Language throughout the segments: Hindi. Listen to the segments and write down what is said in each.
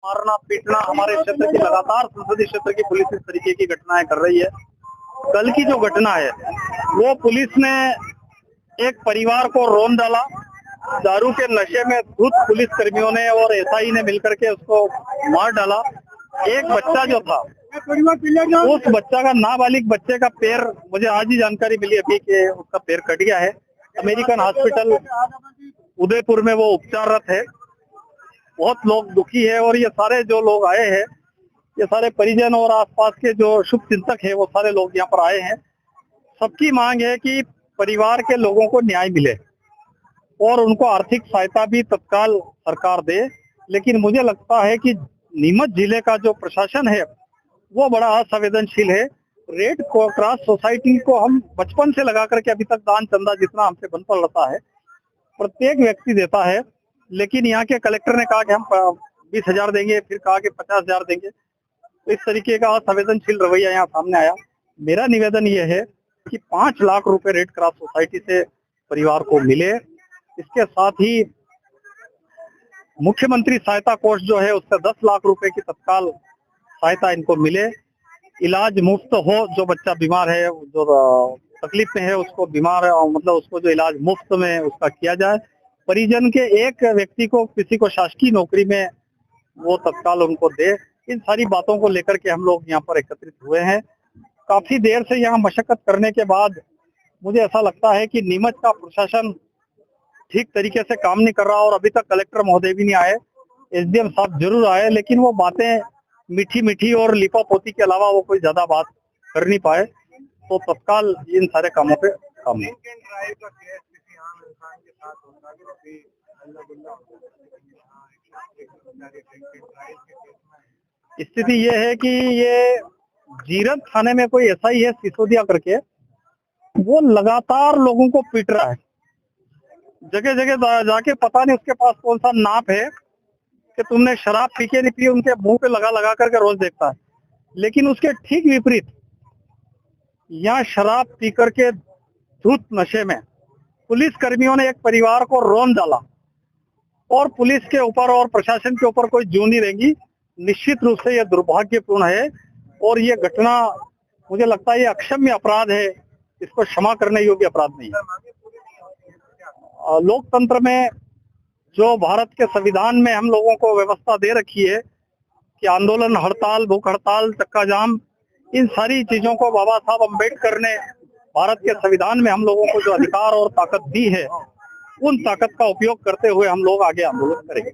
मारना पीटना हमारे क्षेत्र की लगातार संसदीय क्षेत्र की पुलिस इस तरीके की घटनाएं कर रही है। कल की जो घटना है वो पुलिस ने एक परिवार को रौंद डाला। दारू के नशे में धुत पुलिस कर्मियों ने और एसआई ने मिलकर के उसको मार डाला। एक बच्चा जो था, उस बच्चा का, नाबालिग बच्चे का पैर, मुझे आज ही जानकारी मिली अभी कि उसका पैर कट गया है। अमेरिकन हॉस्पिटल उदयपुर में वो उपचाररत है। बहुत लोग दुखी है और ये सारे जो लोग आए हैं, ये सारे परिजन और आसपास के जो शुभ चिंतक है वो सारे लोग यहाँ पर आए हैं। सबकी मांग है कि परिवार के लोगों को न्याय मिले और उनको आर्थिक सहायता भी तत्काल सरकार दे। लेकिन मुझे लगता है कि नीमच जिले का जो प्रशासन है वो बड़ा असंवेदनशील है। रेड क्रॉस सोसाइटी को हम बचपन से लगा करके अभी तक दान चंदा जितना हमसे बन पड़ता है प्रत्येक व्यक्ति देता है, लेकिन यहाँ के कलेक्टर ने कहा कि हम 20,000 देंगे, फिर कहा कि 50,000 देंगे। तो इस तरीके का असंवेदनशील रवैया यहाँ सामने आया। मेरा निवेदन ये है कि 5 लाख रुपए रेड क्रॉस सोसाइटी से परिवार को मिले। इसके साथ ही मुख्यमंत्री सहायता कोष जो है उससे 10 लाख रुपए की तत्काल सहायता इनको मिले। इलाज मुफ्त हो, जो बच्चा बीमार है, जो तकलीफ में है, उसको बीमार मतलब उसको जो इलाज मुफ्त में उसका किया जाए। परिजन के एक व्यक्ति को, किसी को शासकीय नौकरी में वो तत्काल उनको दे। इन सारी बातों को लेकर के हम लोग यहाँ पर एकत्रित हुए हैं। काफी देर से यहाँ मशक्कत करने के बाद मुझे ऐसा लगता है कि नीमच का प्रशासन ठीक तरीके से काम नहीं कर रहा और अभी तक कलेक्टर महोदय भी नहीं आए। एसडीएम साहब जरूर आए, लेकिन वो बातें मीठी मीठी और लिपापोती के अलावा वो कोई ज्यादा बात कर नहीं पाए। तो तत्काल इन सारे कामों पे काम है। स्थिति ये है कि ये जीरत थाने में कोई एसआई है सिसोदिया करके, वो लगातार लोगों को पीट रहा है। जगह जगह जाके पता नहीं उसके पास कौन सा नाप है कि तुमने शराब पी के नहीं पी, उनके मुंह पे लगा लगा करके रोज देखता है। लेकिन उसके ठीक विपरीत यहाँ शराब पी करके धुत नशे में पुलिस कर्मियों ने एक परिवार को रौंद डाला और पुलिस के ऊपर और प्रशासन के ऊपर कोई जूं नहीं रहेगी। निश्चित रूप से यह दुर्भाग्यपूर्ण है और ये घटना मुझे लगता है ये अक्षम्य अपराध है, इसको क्षमा करने योग्य अपराध नहीं है। लोकतंत्र में जो भारत के संविधान में हम लोगों को व्यवस्था दे रखी है कि आंदोलन, हड़ताल, भूख हड़ताल, चक्का जाम, इन सारी चीजों को बाबा साहब अम्बेडकर ने भारत के संविधान में हम लोगों को जो अधिकार और ताकत दी है, उन ताकत का उपयोग करते हुए हम लोग आगे आंदोलन करेंगे।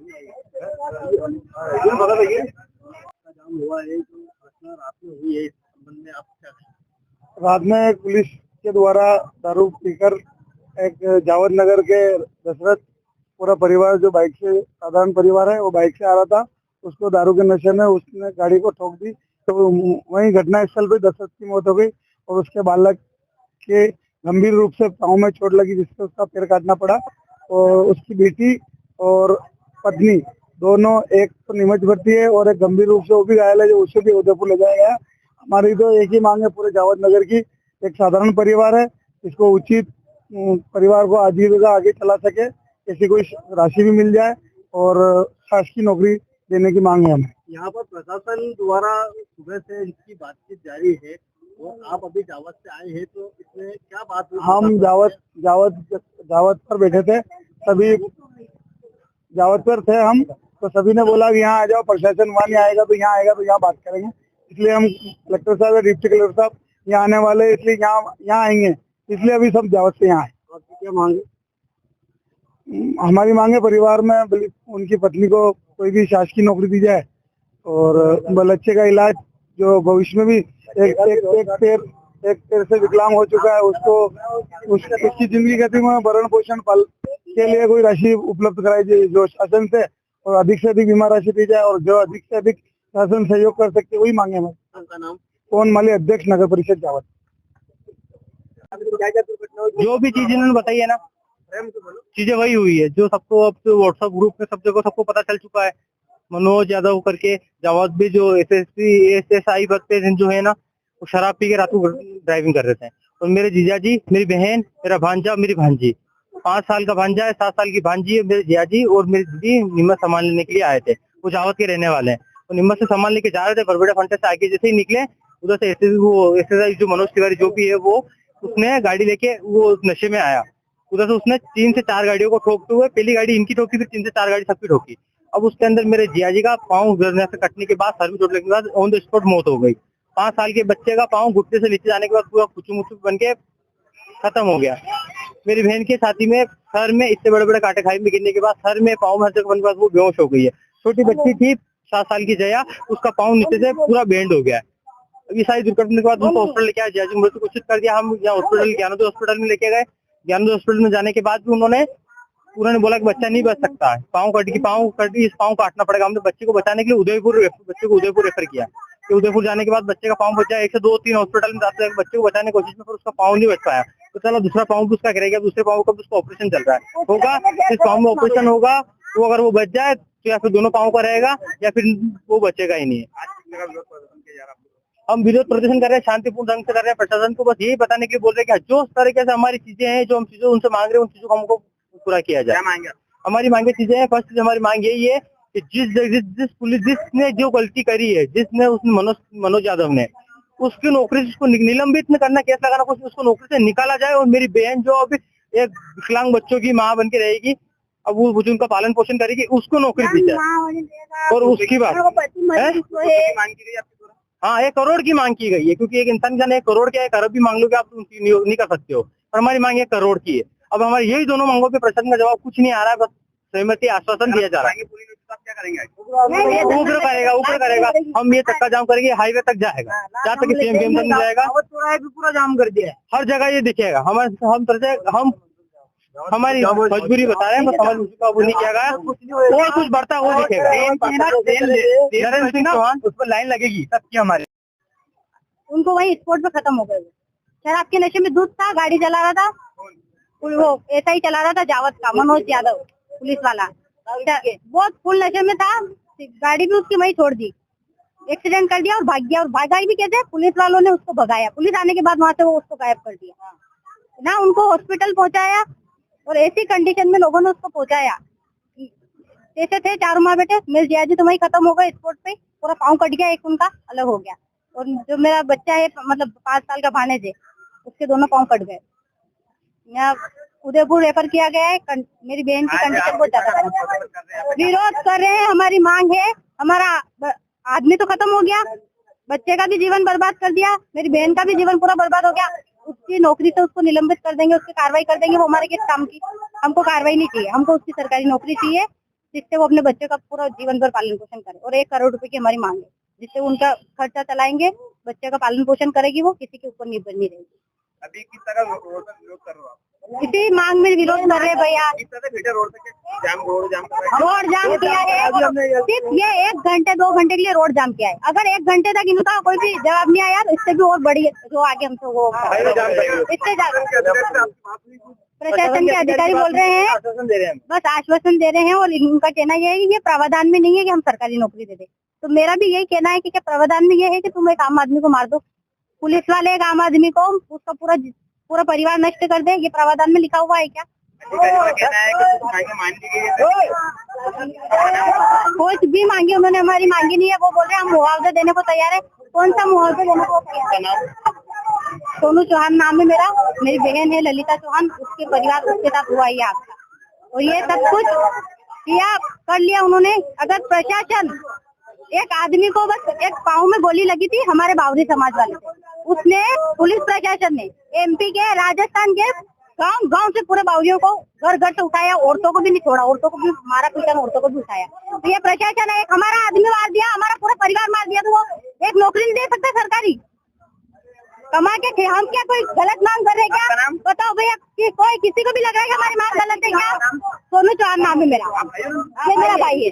रात में पुलिस के द्वारा दारू पीकर एक जावद नगर के दशरथ पूरा परिवार, जो बाइक से, साधारण परिवार है, वो बाइक से आ रहा था, उसको दारू के नशे में उसने गाड़ी को ठोक दी। तो वहीं घटना स्थल पे दशरथ की मौत हो गई और उसके बालक के गंभीर रूप से पाँव में चोट लगी, जिससे उसका पैर काटना पड़ा। और उसकी बेटी और पत्नी दोनों, एक तो नीमच भर्ती है और एक गंभीर रूप से वो भी घायल है, जो उसे भी उदयपुर ले जाया गया। हमारी तो एक ही मांग है पूरे जावद नगर की, एक साधारण परिवार है, इसको उचित परिवार को आजीविका आगे चला सके, ऐसी कोई राशि भी मिल जाए और शासकीय नौकरी देने की मांग है हमें। यहाँ पर प्रशासन द्वारा सुबह से इसकी बातचीत जारी है, वो आप अभी जावद से आए हैं, तो इसमें क्या बात हुई? हम जावद पर बैठे थे, सभी जावद पर थे हम, तो सभी ने बोला कि यहाँ आ जाओ, प्रशासन वहाँ नहीं आएगा तो यहाँ आएगा, तो यहाँ बात करेंगे। इसलिए हम कलेक्टर साहब या डिप्टी कलेक्टर साहब यहाँ आने वाले, इसलिए यहाँ आएंगे, इसलिए अभी सब जावद से यहाँ आए। आपकी क्या मांग? हमारी मांगे परिवार में उनकी पत्नी को कोई भी शासकीय नौकरी दी जाए और बच्चे का इलाज, जो भविष्य में भी एक पैर से विकलांग हो चुका है, उसकी जिंदगी खत्म में भरण पोषण पाल के लिए कोई राशि उपलब्ध कराई जाए जो शासन से, और अधिक से अधिक बीमा राशि दी जाए, और जो अधिक से अधिक शासन सहयोग कर सकते वही मांगे हम। आपका नाम? कौन माली, अध्यक्ष नगर परिषद जावद। जो भी चीज इन्होंने बताई है ना, चीजें वही हुई है जो सबको अब व्हाट्सएप ग्रुप में सब जगह सबको पता चल चुका है। मनोज यादव करके जावद भी जो एसएसआई भक्त जो है ना, वो शराब पी के रात को ड्राइविंग कर रहे थे। और मेरे जीजाजी, मेरी बहन, मेरा भांजा, मेरी भांजी, 5 साल का भांजा है, 7 साल की भांजी है, मेरे जियाजी और मेरी दीदी नीमच सामान लेने के लिए आए थे। वो जावत के रहने वाले हैं। तो नीमच से सामान लेके जा रहे थे, बरबेड़ा फंटे से आगे जैसे ही निकले, उधर से एसएसआई जो मनोज तिवारी जो भी है वो, उसने गाड़ी लेके वो नशे में आया, उधर से उसने 3 से 4 गाड़ियों को ठोकते हुए, पहली गाड़ी इनकी ठोकी, फिर 3 से 4 गाड़ी सबकी ठोकी। अब उसके अंदर मेरे जियाजी का पाँव गिरने से कटने के बाद, सर में चोट लगने के बाद ऑन द स्पॉट मौत हो गई। 5 साल के बच्चे का पाँव घुटने से नीचे जाने के बाद पूरा कुचू बन के खत्म हो गया। मेरी बहन की छाती में, सर में इतने बड़े बड़े कांटे खाई में गिरने के बाद, सर में पाँव में हर जगह बनने के बाद वो बेहोश हो गई है। छोटी बच्ची थी 7 साल की जया, उसका पाँव नीचे से पूरा बेंड हो गया है। अभी सारी दुर्घटना के बाद उनको हॉस्पिटल लेके आया, जियाजी मृत्यु घोषित कर दिया। हम यहाँ हॉस्पिटल ज्ञानोदय हॉस्पिटल में लेके गए। ज्ञानोदय हॉस्पिटल में जाने के बाद भी उन्होंने बोला कि बच्चा नहीं बच सकता है, पाँव कट गई, इस पाँव काटना पड़ेगा। हमने बच्चे को बचाने के लिए बच्चे को उदयपुर रेफर किया। उदयपुर जाने के बाद बच्चे का पाँव बचा, 1 से 2-3 हॉस्पिटल में जाते हैं बच्चे को बचाने की कोशिश में, पर उसका पाँव नहीं बच पाया। तो चलो दूसरा पाँव भी उसका गिरेगा, दूसरे पाँव का भी उसका ऑपरेशन चल रहा है, होगा इस पाँव में ऑपरेशन होगा। तो अगर वो बच जाए तो या फिर दोनों पाँव का रहेगा या फिर वो बचेगा ही नहीं। हम विरोध प्रदर्शन कर रहे हैं, शांतिपूर्ण ढंग से कर रहे हैं। प्रशासन को बस यही बताने के लिए बोल रहे हैं कि जो तरीके से हमारी चीजें हैं, जो हम चीजें उनसे मांग रहे हैं, उन चीजों को हमको पूरा किया जाए। हमारी मांगे चीजें हैं, फर्स्ट चीज हमारी मांग यही है कि जिस पुलिस जिसने जो गलती करी है, जिसने उसने मनोज यादव ने, उसकी नौकरी से उसको निलंबित न करना, केस लगाना, कुछ उसको नौकरी से निकाला जाए। और मेरी बहन जो अभी एक विकलांग बच्चों की माँ बन के रहेगी, अब वो उनका पालन पोषण करेगी, उसको नौकरी दी जाए। और उसकी बात हाँ 1 करोड़ की मांग की गई है, क्योंकि एक इंसान जाने 1 करोड़ क्या 1 अरब भी मांग लोगे आप, उनकी नहीं कर सकते हो, पर हमारी मांग 1 करोड़ की है। अब हमारी यही दोनों मांगों पे प्रशासन का जवाब कुछ नहीं आ रहा है, बस सहमति आश्वासन दिया जा रहा है। क्या करेंगे? ऊपर करेगा। हम ये चक्का जाम करेंगे, हाईवे तक जाएगा, जहाँ तक सीएम तक जाएगा, पूरा जाम कर दिया है, हर जगह ये दिखेगा। हम हमारी मजबूरी बता रहे हैं, बस हमारी काबू नहीं किया गया, और कुछ बढ़ता हुआ दिखेगा। नरेंद्र सिंह चौहान उस पर लाइन लगेगी सबकी हमारी। उनको वही स्पॉट पे खत्म हो गए। शराब के नशे में दूध था, गाड़ी चला रहा था, वो ऐसा ही चला रहा था, जावत का मनोज यादव पुलिस वाला, बहुत फुल नशे में था, गाड़ी भी उसकी वही छोड़ दी, एक्सीडेंट कर दिया और भाग गया। और भागा भी कैसे, पुलिस वालों ने उसको भगाया, पुलिस आने के बाद वहाँ से वो उसको गायब कर दिया ना, उनको हॉस्पिटल पहुँचाया और ऐसी कंडीशन में लोगों ने उसको पहुँचाया। ऐसे थे 4 माँ बेटे, मेरे जियाजी तो वही खत्म हो गए स्पॉट पे, पूरा पाँव कट गया, एक उनका अलग हो गया। और जो मेरा बच्चा है, मतलब 5 साल का भानेज है, उसके दोनों पाँव कट गए। यहाँ उदयपुर रेफर किया गया है। मेरी बहन की कंडीशन बहुत ज्यादा विरोध कर रहे हैं। हमारी मांग है, हमारा आदमी तो खत्म हो गया, बच्चे का भी जीवन बर्बाद कर दिया, मेरी बहन का भी जीवन पूरा बर्बाद हो गया। उसकी नौकरी से उसको निलंबित कर देंगे, उसकी कार्रवाई कर देंगे, वो हमारे किस काम की। हमको कार्रवाई नहीं चाहिए, हमको उसकी सरकारी नौकरी चाहिए, जिससे वो अपने बच्चे का पूरा जीवन भर पालन पोषण करे। और 1 करोड़ रुपए की हमारी मांग है, जिससे उनका खर्चा चलाएंगे, बच्चे का पालन पोषण करेगी, वो किसी के ऊपर निर्भर नहीं रहेगी। अभी किस तरह विरोध कर रहे हो आप? इसी मांग में विरोध कर रहे भैया। रोड जाम किया है, सिर्फ ये 1 घंटे 2 घंटे के लिए रोड जाम किया है। अगर 1 घंटे तक इनका कोई भी जवाब नहीं आया तो इससे भी और बड़ी जो आगे हमसे वो इससे प्रशासन के अधिकारी बोल रहे हैं, बस आश्वासन दे रहे हैं। और इनका कहना यह है कि ये प्रावधान में नहीं है कि हम सरकारी नौकरी दे दें। तो मेरा भी यही कहना है कि प्रावधान में ये है कि तुम एक आम आदमी को मार दो, पुलिस वाले एक आम आदमी को, उसका पूरा परिवार नष्ट कर दे, ये प्रावधान में लिखा हुआ है क्या? कुछ भी मांगी उन्होंने, हमारी मांगी नहीं है। वो बोल रहे हैं हम मुआवजा देने को तैयार है। कौन सा मुआवजा देने को तैयार है? सोनू चौहान नाम है मेरा, मेरी बहन है ललिता चौहान, उसके परिवार उसके साथ हुआ है आपका। और ये सब कुछ किया कर लिया उन्होंने। अगर प्रशासन, एक आदमी को बस एक पाँव में गोली लगी थी हमारे बावरी समाज वाले को, उसने पुलिस प्रशासन ने MP के, राजस्थान के गांव से पूरे बावरियों को घर से उठाया, औरतों को भी नहीं छोड़ा, औरतों को भी मारा पीटा, औरतों को भी उठाया। तो ये प्रशासन है, एक हमारा आदमी मार दिया, हमारा पूरा परिवार मार दिया, तो वो एक नौकरी नहीं दे सकता सरकारी कमा के। हम क्या कोई गलत मांग कर रहे हैं क्या? बताओ भैया, कोई किसी को भी लग रहा है कि हमारी मांग गलत है क्या? सोनू चौहान नाम है मेरा, ये मेरा भाई है।